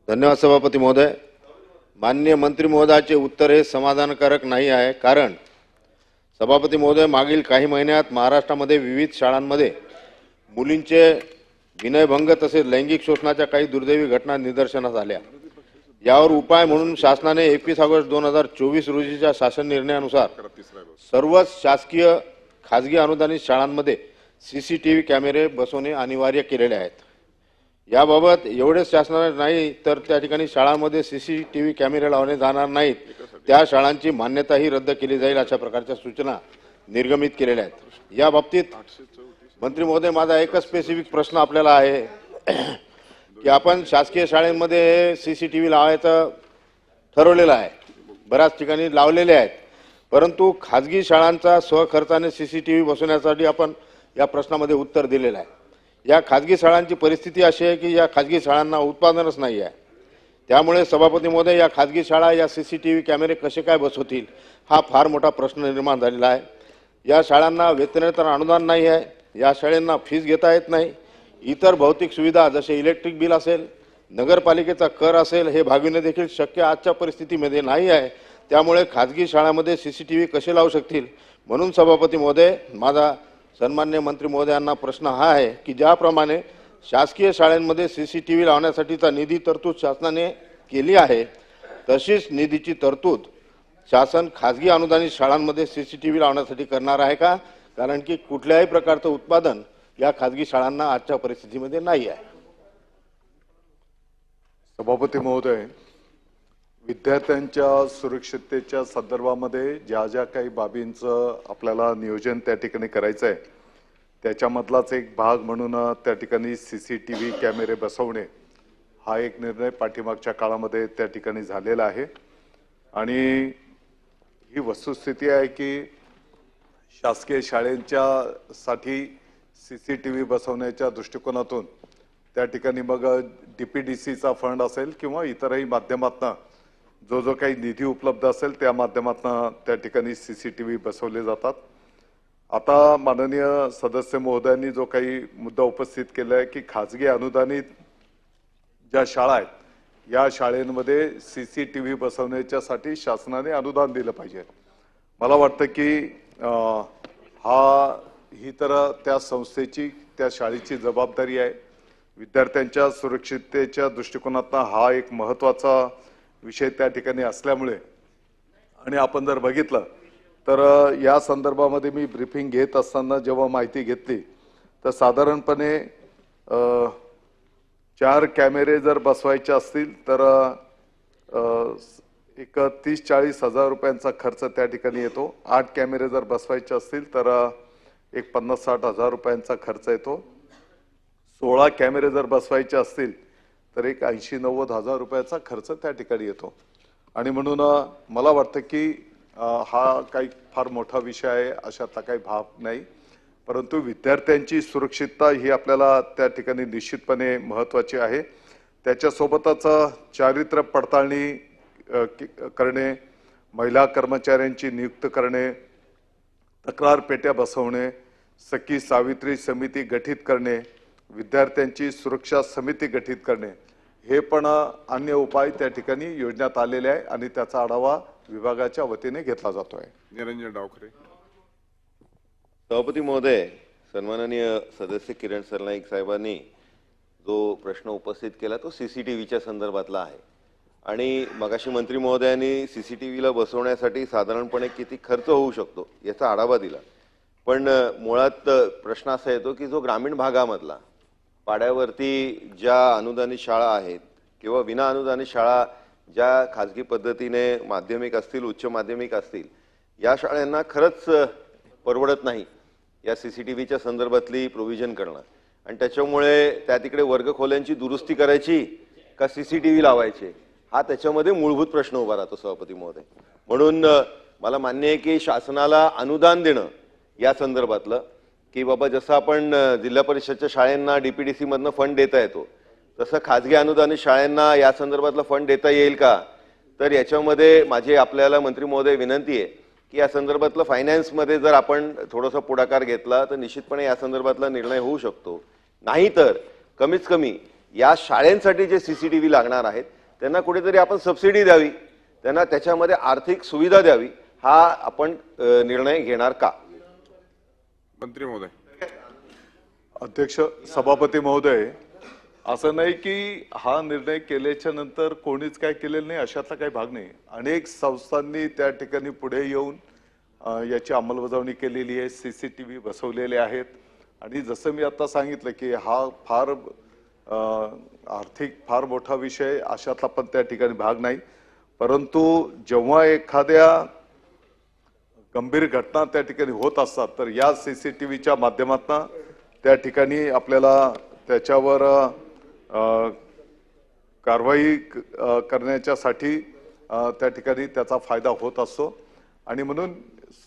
धन्यवाद सभापती महोदय। माननीय मंत्री महोदयाचे उत्तर हे समाधानकारक नाही आहे, कारण सभापती महोदय, मागील काही महिन्यात महाराष्ट्रामध्ये विविध शाळांमध्ये मुलींचे विनयभंग तसेच लैंगिक शोषणाच्या काही दुर्दैवी घटना निदर्शनास आल्या। यावर उपाय म्हणून शासनाने 21 ऑगस्ट 2024 रोजीच्या शासन निर्णयानुसार सर्वच शासकीय खाजगी अनुदानित शाळांमध्ये सीसीटीव्ही कॅमेरे बसवणे अनिवार्य केलेले आहेत। याबाबत एवढेच शासनाने नाही तर त्या ठिकाणी शाळांमध्ये सीसीटीव्ही कॅमेरे लावले जाणार नाहीत, त्या शाळांची मान्यताही रद्द केली जाईल अशा प्रकारच्या सूचना निर्गमित केलेल्या आहेत। या बाबतीत मंत्री महोदय, माझा एकच स्पेसिफिक प्रश्न आपल्याला आहे की आपण शासकीय शाळेमध्ये सीसीटीव्ही लावायचं ठरवलेलं आहे, बऱ्याच ठिकाणी लावलेले आहेत, परंतु खाजगी शाळांचा स्वखर्चाने सीसीटीव्ही बसवण्यासाठी आपण या प्रश्नामध्ये उत्तर दिलेलं आहे। या खाजगी शाळांची परिस्थिती अशी आहे की या खाजगी शाळांना उत्पादनच नाही आहे। त्यामुळे सभापती महोदय, या खाजगी शाळा या सीसीटीव्ही कॅमेरे कसे काय बसवतील हा फार मोठा प्रश्न निर्माण झालेला आहे। या शाळांना वेतनेतर अनुदान नाही आहे, या शाळांना फीस घेता येत नाही, इतर भौतिक सुविधा जसे इलेक्ट्रिक बिल असेल, नगरपालिकेचा कर असेल हे भागविणे देखील शक्य आजच्या परिस्थितीमध्ये नाही आहे। त्यामुळे खाजगी शाळांमध्ये सीसीटीव्ही कसे लावू शकतील? म्हणून सभापती महोदय, माझा सन्माननीय मंत्री महोदयांना प्रश्न हा आहे की ज्याप्रमाणे शासकीय शाळांमध्ये सीसीटीव्ही लावण्यासाठीचा निधी तरतूद शासनाने केली आहे, तशीच निधीची तरतूद शासन खाजगी अनुदानित शाळांमध्ये सीसीटीव्ही लावण्यासाठी करणार आहे का? कारण की कुठल्याही प्रकारचं उत्पादन या खाजगी शाळांना आजच्या परिस्थितीमध्ये नाही आहे। सभापती महोदय, विद्यार्थ्यांच्या सुरक्षिततेच्या संदर्भामध्ये ज्या ज्या काही बाबींचं आपल्याला नियोजन त्या ठिकाणी करायचं आहे, त्याच्यामधलाच एक भाग म्हणून त्या ठिकाणी सीसीटीव्ही कॅमेरे बसवणे हा एक निर्णय पाठीमागच्या काळामध्ये त्या ठिकाणी झालेला आहे। आणि ही वस्तुस्थिती आहे की शासकीय शाळांच्या साठी सीसीटीव्ही बसवण्याच्या दृष्टिकोनातून त्या ठिकाणी मग डीपीडीसीचा फंड असेल किंवा इतरही माध्यमातून जो काही निधी उपलब्ध असेल त्या माध्यमातून त्या ठिकाणी सीसीटीव्ही बसवले जातात। आता माननीय सदस्य महोदयांनी जो काही मुद्दा उपस्थित केला आहे की खाजगी अनुदानित ज्या शाळा आहेत या शाळांमध्ये सीसीटीव्ही बसवण्याच्यासाठी शासनाने अनुदान दिलं पाहिजे। मला वाटतं की ही तर त्या संस्थेची त्या शाळेची जबाबदारी आहे। विद्यार्थ्यांच्या सुरक्षिततेच्या दृष्टिकोनातून हा एक महत्त्वाचा विषय त्या ठिकाणी असल्यामुळे आणि आपण जर बघितलं तर या संदर्भामध्ये मी ब्रीफिंग घेत असताना जेव्हा माहिती घेतली तर साधारणपणे 4 कॅमेरे जर बसवायचे असतील तर एक 30-40 हजार रुपयांचा खर्च त्या ठिकाणी येतो। 8 कॅमेरे जर बसवायचे असतील तर एक 50-60 हजार रुपयांचा खर्च येतो। 16 कॅमेरे जर बसवायचे असतील तर एक 80-90 हजार रुपयाचा खर्च त्या ठिकाणी येतो। आणि म्हणून मला वाटतं की हा काही फार मोठा विषय आहे अशातला काही भाव नाही, परंतु विद्यार्थ्यांची सुरक्षितता ही आपल्याला त्या ठिकाणी निश्चितपणे महत्त्वाची आहे। त्याच्यासोबतच चारित्र्य पडताळणी करणे, महिला कर्मचाऱ्यांची नियुक्त करणे, तक्रार पेट्या बसवणे, सखी सावित्री समिती गठीत करणे, विद्यार्थ्यांची सुरक्षा समिती गठीत करणे हे पण अन्य उपाय त्या ठिकाणी योजण्यात आलेले आहे आणि त्याचा आढावा विभागाच्या वतीने घेतला जातोय। निरंजन डावखरे। सभापती महोदय, सन्माननीय सदस्य किरण सरनाईक साहेबांनी जो प्रश्न उपस्थित केला तो सीसीटीव्हीच्या संदर्भातला आहे आणि मगाशी मंत्री महोदयांनी सीसीटीव्हीला बसवण्यासाठी साधारणपणे किती खर्च होऊ शकतो याचा आढावा दिला, पण मुळात प्रश्न असा येतो की जो ग्रामीण भागामधला पाड्यावरती ज्या अनुदानित शाळा आहेत किंवा विना अनुदानित शाळा ज्या खाजगी पद्धतीने माध्यमिक असतील, उच्च माध्यमिक असतील, या शाळांना खरंच परवडत नाही या सीसीटीव्हीच्या संदर्भातली प्रोव्हिजन करणं आणि त्याच्यामुळे त्या तिकडे वर्गखोल्यांची दुरुस्ती करायची का सीसीटीव्ही लावायचे हा त्याच्यामध्ये मूलभूत प्रश्न उभा राहतो सभापती महोदय। म्हणून मला मान्य आहे की शासनाला अनुदान देणं या संदर्भातलं की बाबा जसं आपण जिल्हा परिषदच्या शाळांना डीपीडीसी मधनं फंड देता येतो तसं खाजगी अनुदानित शाळांना या संदर्भातलं फंड देता येईल का? तर याच्यामध्ये माझी आपल्याला मंत्री महोदय विनंती आहे की या संदर्भातलं फायनान्समध्ये जर आपण थोडासा पुढाकार घेतला तर निश्चितपणे या संदर्भातला निर्णय होऊ शकतो। नाहीतर कमीत कमी या शाळांसाठी जे सीसीटीव्ही लागणार आहेत त्यांना कुठेतरी आपण सबसिडी द्यावी, त्यांना त्याच्यामध्ये आर्थिक सुविधा द्यावी, हा आपण निर्णय घेणार का? मंत्री महोदय. अध्यक्ष, सभापती महोदय, असं नाही की हा निर्णय केल्याच्या नंतर कोणीच काय केलेलं नाही अशातला काही भाग नाही. अनेक संस्थांनी त्या ठिकाणी पुढे येऊन याची अंमलबजावणी केलेली आहे, CCTV बसवलेले आहेत. आणि जसं मी आता सांगितलं की हा फार आर्थिक फार मोठा विषय अशातला पण त्या ठिकाणी भाग नाही. परंतु जेव्हा एखाद्या गंभीर घटना त्या ठिकाणी होत असतात तर या CCTVच्या माध्यमातून त्या ठिकाणी आपल्याला त्याच्यावर कारवाई करण्याच्यासाठी त्या ठिकाणी त्याचा फायदा होत असतो. आणि म्हणून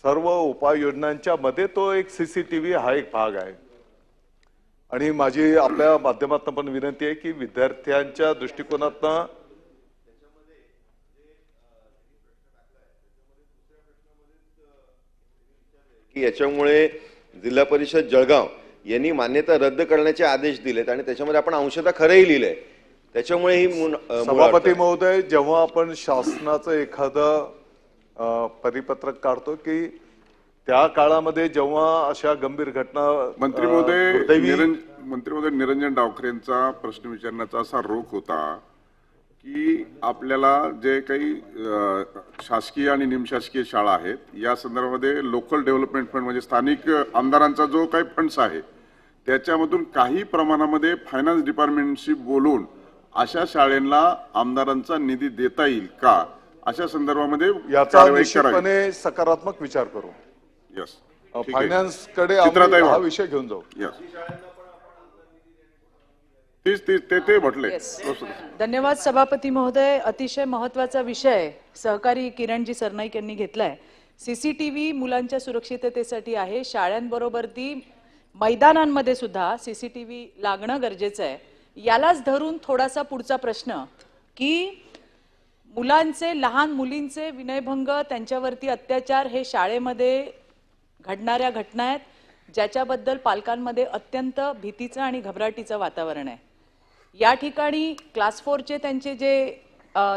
सर्व उपाययोजनांच्या मध्ये तो एक CCTV हा एक भाग आहे. आणि माझी आपल्या माध्यमातून पण विनंती आहे की विद्यार्थ्यांच्या दृष्टिकोनातून की याच्यामुळे जिल्हा परिषद जळगाव यांनी मान्यता रद्द करण्याचे आदेश दिलेत आणि त्याच्यामध्ये आपण अंशतः खरंही लिहिलंय. त्याच्यामुळे ही सभापती महोदय, जेव्हा आपण शासनाचं एखादं परिपत्रक काढतो की त्या काळामध्ये जेव्हा अशा गंभीर घटना मंत्री महोदय निरंजन डावखरेंचा प्रश्न विचारण्याचा असा रोख होता की आपल्याला जे काही शासकीय आणि निमशासकीय शाळा आहेत या संदर्भामध्ये लोकल डेव्हलपमेंट फंड म्हणजे स्थानिक आमदारांचा जो काही फंड्स आहे त्याच्यामधून काही प्रमाणामध्ये फायनान्स डिपार्टमेंटशी बोलून अशा शाळेला आमदारांचा निधी देता येईल का, अशा संदर्भामध्ये याचा निश्चितपणे सकारात्मक विचार करू. यस, फायनान्स कडे आपण हा विषय घेऊन जाऊ. ते म्हटले. धन्यवाद सभापती महोदय. अतिशय महत्वाचा विषय सहकारी किरणजी सरनाईक यांनी घेतलाय. CCTV मुलांच्या सुरक्षिततेसाठी आहे. शाळांबरोबर ती मैदानांमध्ये सुद्धा CCTV लागणं गरजेचं आहे. यालाच धरून थोडासा पुढचा प्रश्न की मुलांचे, लहान मुलींचे विनयभंग, त्यांच्यावरती अत्याचार हे शाळेमध्ये घडणाऱ्या घटना आहेत ज्याच्याबद्दल पालकांमध्ये अत्यंत भीतीचं आणि घबराटीचं वातावरण आहे. या ठिकाणी क्लास 4चे त्यांचे जे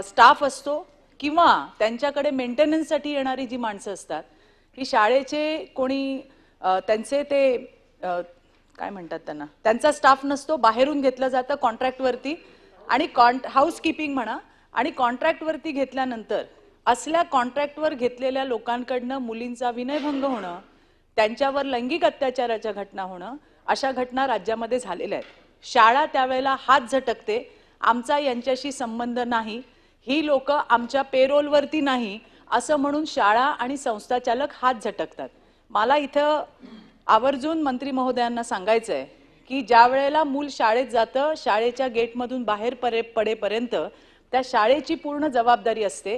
स्टाफ असतो किंवा त्यांच्याकडे मेंटेनन्ससाठी येणारी जी माणसं असतात ही शाळेचे कोणी त्यांचे ते काय म्हणतात त्यांचा स्टाफ नसतो, बाहेरून घेतलं जातं कॉन्ट्रॅक्टवरती आणि हाऊसकीपिंग म्हणा. आणि कॉन्ट्रॅक्टवरती घेतल्यानंतर असल्या कॉन्ट्रॅक्टवर घेतलेल्या लोकांकडनं मुलींचा विनयभंग होणं, त्यांच्यावर लैंगिक अत्याचाराच्या घटना होणं, अशा घटना राज्यामध्ये झालेल्या आहेत. शाळा त्यावेळेला हात झटकते, आमचा यांच्याशी संबंध नाही, ही लोक आमच्या पेरोलवरती नाही असं म्हणून शाळा आणि संस्थाचालक हात झटकतात. मला इथं आवर्जून मंत्री महोदयांना सांगायचं आहे की ज्या वेळेला मूल शाळेत जातं, शाळेच्या गेटमधून बाहेर पडेपर्यंत त्या शाळेची पूर्ण जबाबदारी असते.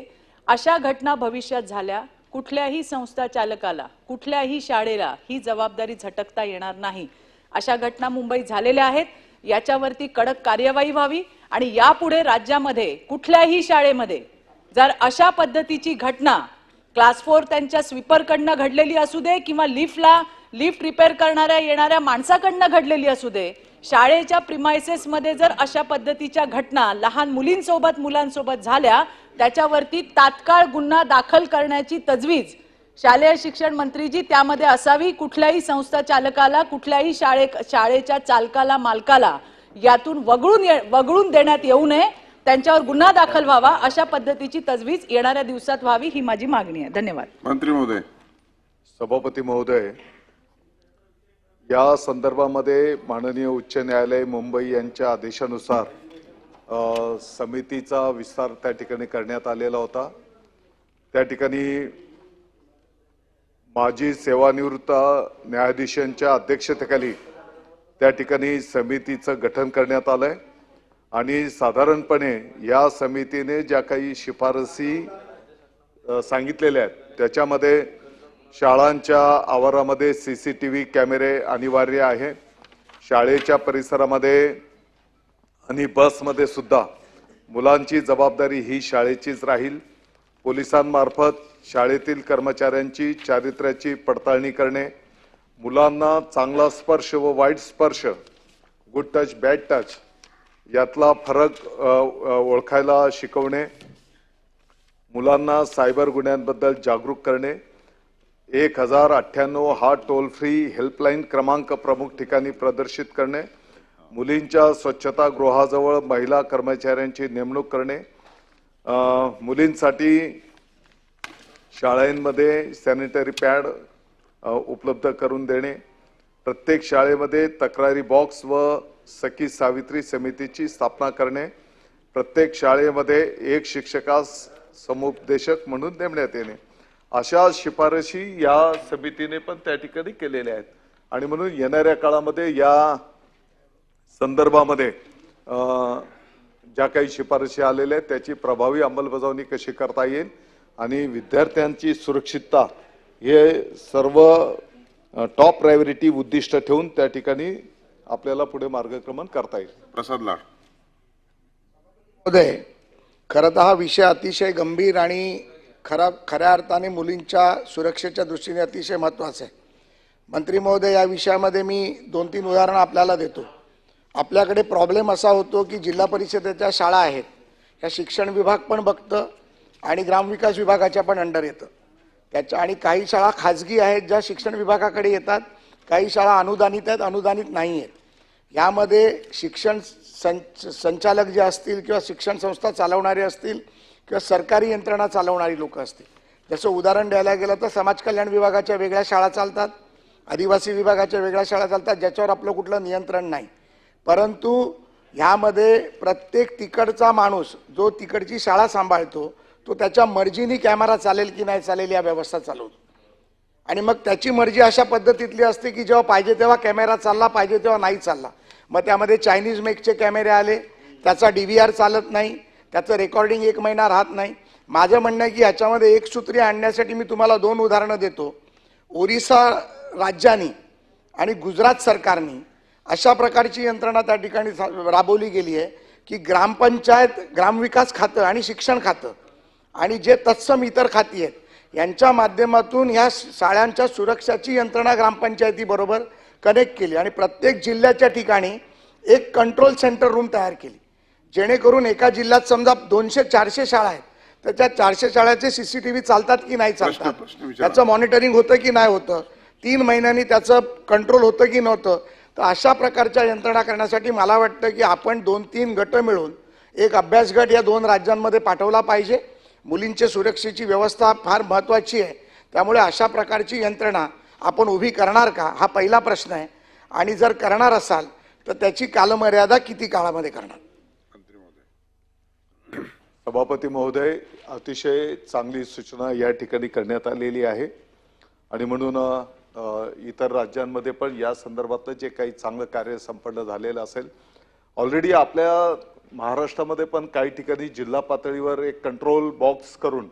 अशा घटना भविष्यात झाल्या, कुठल्याही संस्थाचालकाला, कुठल्याही शाळेला ही जबाबदारी झटकता येणार नाही. अशा घटना मुंबईत झालेल्या आहेत. याच्यावरती कडक कार्यवाही व्हावी आणि यापुढे राज्यामध्ये कुठल्याही शाळेमध्ये जर अशा पद्धतीची घटना क्लास 4 त्यांच्या स्वीपरकडनं घडलेली असू दे किंवा लिफ्ट रिपेअर करणाऱ्या येणाऱ्या माणसाकडनं घडलेली असू दे, शाळेच्या प्रिमायसेसमध्ये जर अशा पद्धतीच्या घटना लहान मुलींसोबत मुलांसोबत झाल्या त्याच्यावरती तात्काळ गुन्हा दाखल करण्याची तजवीज शालेय शिक्षण मंत्रीजी त्यामध्ये असावी. कुठल्याही संस्था चालकाला, कुठल्याही शाळेच्या चालकाला, मालकाला यातून वगळून देण्यात येऊ नये, त्यांच्यावर गुन्हा दाखल व्हावा, अशा पद्धतीची तजवीज येणाऱ्या दिवसात व्हावी, ही माझी मागणी आहे. धन्यवाद. मंत्री महोदय. सभापती महोदय, या संदर्भामध्ये माननीय उच्च न्यायालय मुंबई यांच्या आदेशानुसार समितीचा विस्तार त्या ठिकाणी करण्यात आलेला होता. त्या ठिकाणी माजी सेवानिवृत्त न्यायाधीशांच्या अध्यक्षतेखाली त्या ठिकाणी समितीचं गठन करण्यात आलंय आणि साधारणपणे या समितीने ज्या काही शिफारसी सांगितलेल्या आहेत त्याच्यामध्ये शाळांच्या आवारामध्ये CCTV कॅमेरे अनिवार्य आहे. शाळेच्या परिसरामध्ये आणि बसमध्ये सुद्धा मुलांची जबाबदारी ही शाळेचीच राहील. पोलिसांमार्फत शाळेतील कर्मचाऱ्यांची चारित्र्याची पडताळणी करणे, मुलांना चांगला स्पर्श व वाईट स्पर्श, गुड टच बॅड टच यातला फरक ओळखायला शिकवणे, मुलांना सायबर गुन्ह्यांबद्दल जागरूक करणे, 1098 हा टोल फ्री हेल्पलाईन क्रमांक प्रमुख ठिकाणी प्रदर्शित करणे, मुलींच्या स्वच्छतागृहाजवळ महिला कर्मचाऱ्यांची नेमणूक करणे, मुलींसाठी शाळांमध्ये सॅनिटरी पॅड उपलब्ध करून देणे, प्रत्येक शाळेमध्ये तक्रारी बॉक्स व सखी सावित्री समितीची स्थापना करणे, प्रत्येक शाळेमध्ये एक शिक्षकास समुपदेशक म्हणून नेमण्यात येणे, अशा शिफारशी या समितीने पण त्या ठिकाणी केलेल्या आहेत. आणि म्हणून येणाऱ्या काळामध्ये या संदर्भामध्ये ज्या काही शिफारशी आलेल्या आहेत त्याची प्रभावी अंमलबजावणी कशी करता येईल आणि विद्यार्थ्यांची सुरक्षितता हे सर्व टॉप प्रायोरिटी उद्दिष्ट ठेवून त्या ठिकाणी आपल्याला पुढे मार्गक्रमण करता येईल. प्रसाद लाड. महोदय, खरं तर हा विषय अतिशय गंभीर आणि खऱ्या अर्थाने मुलींच्या सुरक्षेच्या दृष्टीने अतिशय महत्त्वाचा आहे. मंत्री महोदय, या विषयामध्ये मी 2-3 उदाहरणं आपल्याला देतो. आपल्याकडे प्रॉब्लेम असा होतो की जिल्हा परिषदेच्या शाळा आहेत, या शिक्षण विभाग पण बघतं आणि ग्रामविकास विभागाच्या पण अंडर येतं त्याच्या, आणि काही शाळा खाजगी आहेत ज्या शिक्षण विभागाकडे येतात, काही शाळा अनुदानित आहेत, अनुदानित नाही आहेत. यामध्ये शिक्षण संचालक जे असतील किंवा शिक्षण संस्था चालवणारे असतील किंवा सरकारी यंत्रणा चालवणारी लोक असतील, जसं उदाहरण द्यायला गेलं तर समाज कल्याण विभागाच्या वेगळ्या शाळा चालतात, आदिवासी विभागाच्या वेगळ्या शाळा चालतात, ज्याच्यावर आपलं कुठलं नियंत्रण नाही. परंतु ह्यामध्ये प्रत्येक तिकडचा माणूस जो तिकडची शाळा सांभाळतो तो त्याच्या मर्जीने कॅमेरा चालेल की नाही चालेल या व्यवस्था चालवतो. आणि मग त्याची मर्जी अशा पद्धतीतली असते की जेव्हा पाहिजे तेव्हा कॅमेरा चालला, पाहिजे तेव्हा नाही चालला. मग त्यामध्ये चायनीज मेकचे कॅमेरे आले, त्याचा DVR चालत नाही, त्याचं रेकॉर्डिंग 1 महिना राहत नाही. माझं म्हणणं आहे की ह्याच्यामध्ये एकसूत्री आणण्यासाठी मी तुम्हाला 2 उदाहरणं देतो. ओरिसा राज्याने आणि गुजरात सरकारने अशा प्रकारची यंत्रणा त्या ठिकाणी राबवली गेली आहे की ग्रामपंचायत, ग्रामविकास खातं आणि शिक्षण खातं आणि जे तत्सम इतर खाती आहेत यांच्या माध्यमातून ह्या शाळांच्या सुरक्षाची यंत्रणा ग्रामपंचायतीबरोबर कनेक्ट केली आणि प्रत्येक जिल्ह्याच्या ठिकाणी एक कंट्रोल सेंटर रूम तयार केली, जेणेकरून एका जिल्ह्यात समजा 200-400 शाळा आहेत तर त्या 400 शाळाचे CCTV चालतात की नाही चालतात, त्याचं मॉनिटरिंग होतं की नाही होतं, 3 महिन्यांनी त्याचं कंट्रोल होतं की नव्हतं. तर अशा प्रकारच्या यंत्रणा करण्यासाठी मला वाटतं की आपण 2-3 गट मिळून एक अभ्यास गट या 2 राज्यांमध्ये पाठवला पाहिजे. मुलींच्या सुरक्षेची व्यवस्था फार महत्त्वाची आहे, त्यामुळे अशा प्रकारची यंत्रणा आपण उभी करणार का हा पहिला प्रश्न आहे. आणि जर करणार असाल तर त्याची कालमर्यादा किती काळामध्ये करणार? सभापती महोदय, अतिशय चांगली सूचना या ठिकाणी करण्यात आलेली आहे आणि म्हणून इतर राज्यांमध्ये पण या संदर्भातलं जे काही चांगलं कार्य संपन्न झालेलं असेल, ऑलरेडी आपल्या महाराष्ट्रामध्ये पण काही ठिकाणी जिल्हा पातळीवर एक कंट्रोल बॉक्स करून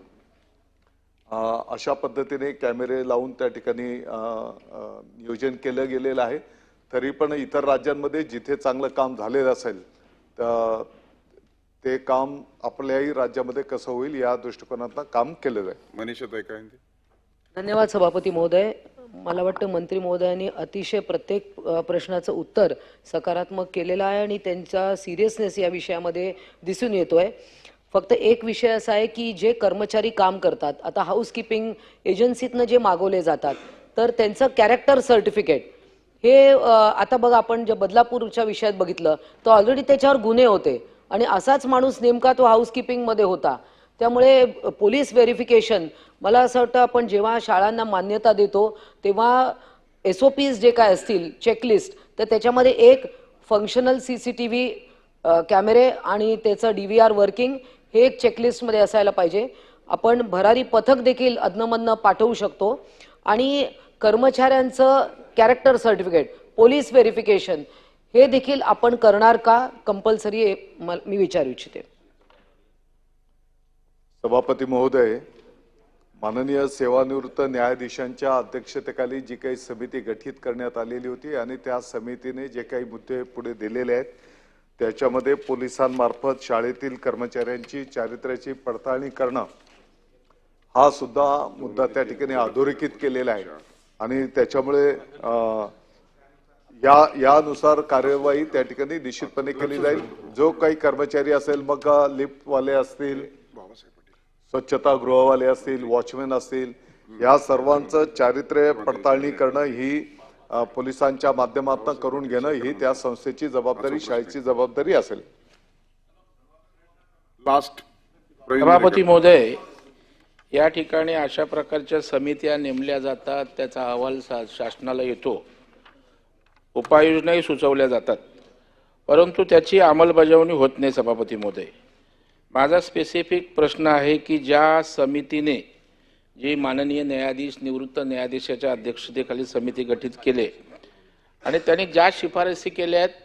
अशा पद्धतीने कॅमेरे लावून त्या ठिकाणी नियोजन केलं गेलेलं आहे. तरी पण इतर राज्यांमध्ये जिथे चांगलं काम झालेलं असेल तर ते काम आपल्याही राज्यामध्ये कसं होईल या दृष्टिकोनातनं काम केलं जाईल. मनीषाताई काय म्हणते? धन्यवाद सभापती महोदय. मला वाटतं मंत्री महोदयांनी अतिशय प्रत्येक प्रश्नाचं उत्तर सकारात्मक केलेलं आहे आणि त्यांचा सिरियसनेस या विषयामध्ये दिसून येतोय. फक्त एक विषय असा आहे की जे कर्मचारी काम करतात, आता हाऊसकीपिंग एजन्सीतनं जे मागवले जातात तर त्यांचं कॅरेक्टर सर्टिफिकेट हे आता बघा, आपण जे बदलापूरच्या विषयात बघितलं तर ऑलरेडी त्याच्यावर गुन्हे होते आणि असाच माणूस नेमका तो हाऊसकीपिंगमध्ये होता. त्यामुळे पोलीस व्हेरिफिकेशन, मला असं वाटतं आपण जेव्हा शाळांना मान्यता देतो तेव्हा SOPs जे काय असतील, चेकलिस्ट, तर त्याच्यामध्ये एक फंक्शनल CCTV कॅमेरे आणि त्याचं DVR वर्किंग हे एक चेकलिस्टमध्ये असायला पाहिजे. आपण भरारी पथक देखील अधनमधनं पाठवू शकतो आणि कर्मचाऱ्यांचं कॅरेक्टर सर्टिफिकेट, पोलीस व्हेरिफिकेशन हे देखील आपण करणार का कंपल्सरी, मी विचारू इच्छिते. सभापती महोदय, माननीय सेवानिवृत्त न्यायाधीशांच्या अध्यक्षतेखाली जी काही समिती गठीत करण्यात आलेली होती आणि त्या समितीने जे काही मुद्दे पुढे दिलेले आहेत त्याच्यामध्ये पोलिसांमार्फत शाळेतील कर्मचाऱ्यांची चारित्र्याची पडताळणी करणं हा सुद्धा मुद्दा त्या ठिकाणी अधोरेखित केलेला आहे आणि त्याच्यामुळे यानुसार कार्यवाही त्या ठिकाणी निश्चितपणे केली जाईल. जो काही कर्मचारी असेल, मग लिफ्टवाले असतील, स्वच्छतागृहवाले असतील, वॉचमॅन असतील, या सर्वांचं चारित्र्य पडताळणी करणं ही पोलिसांच्या माध्यमातून करून घेणं ही त्या संस्थेची जबाबदारी, शाळेची जबाबदारी असेल. लास्ट सभापती महोदय, या ठिकाणी अशा प्रकारच्या समित्या नेमल्या जातात, त्याचा अहवाल शासनाला येतो, उपाययोजनाही सुचवल्या जातात, परंतु त्याची अंमलबजावणी होत नाही. सभापती महोदय, माझा स्पेसिफिक प्रश्न आहे की ज्या समितीने जी माननीय न्यायाधीश, निवृत्त न्यायाधीशाच्या अध्यक्षतेखाली समिती गठीत केले आणि त्यांनी ज्या शिफारसी केल्या आहेत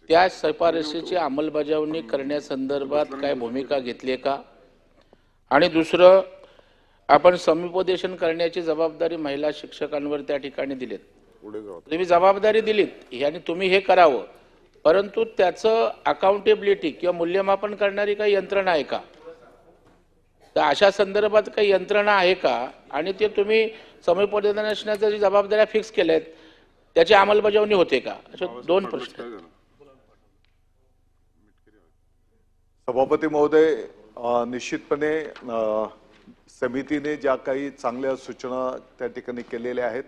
त्या शिफारसीची अंमलबजावणी करण्यासंदर्भात काय भूमिका घेतली आहे का? आणि दुसरं, आपण समुपदेशन करण्याची जबाबदारी महिला शिक्षकांवर त्या ठिकाणी दिलीत, तुम्ही जबाबदारी दिलीत आणि तुम्ही हे करावं, परंतु त्याचं अकाउंटेबिलिटी किंवा मूल्यमापन करणारी काही यंत्रणा आहे का? तर अशा संदर्भात काही यंत्रणा आहे का? आणि ते तुम्ही समुपदेशनाच्या जी जबाबदाऱ्या फिक्स केल्या आहेत त्याची अंमलबजावणी होते का? असे दोन प्रश्न आहेत. सभापती महोदय, निश्चितपणे समितीने ज्या काही चांगल्या सूचना त्या ठिकाणी केलेल्या आहेत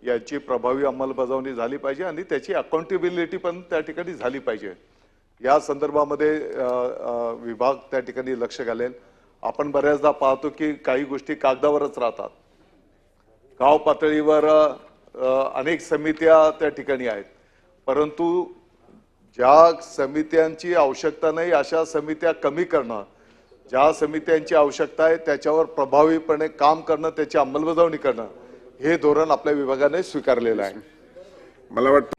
याची प्रभावी अंमलबजावणी झाली पाहिजे आणि त्याची अकाउंटेबिलिटी पण त्या ठिकाणी झाली पाहिजे. या संदर्भामध्ये विभाग त्या ठिकाणी लक्ष घालेल. आपण बऱ्याचदा पाहतो की काही गोष्टी कागदावरच राहतात. गाव पातळीवर अनेक समित्या त्या ठिकाणी आहेत, परंतु ज्या समित्यांची आवश्यकता नाही अशा समित्या कमी करणं, ज्या समित्यांची आवश्यकता आहे त्याच्यावर प्रभावीपणे काम करणं, त्याची अंमलबजावणी करणं, हे धोरण आपल्या विभागाने स्वीकारलेलं आहे. मला वाटतं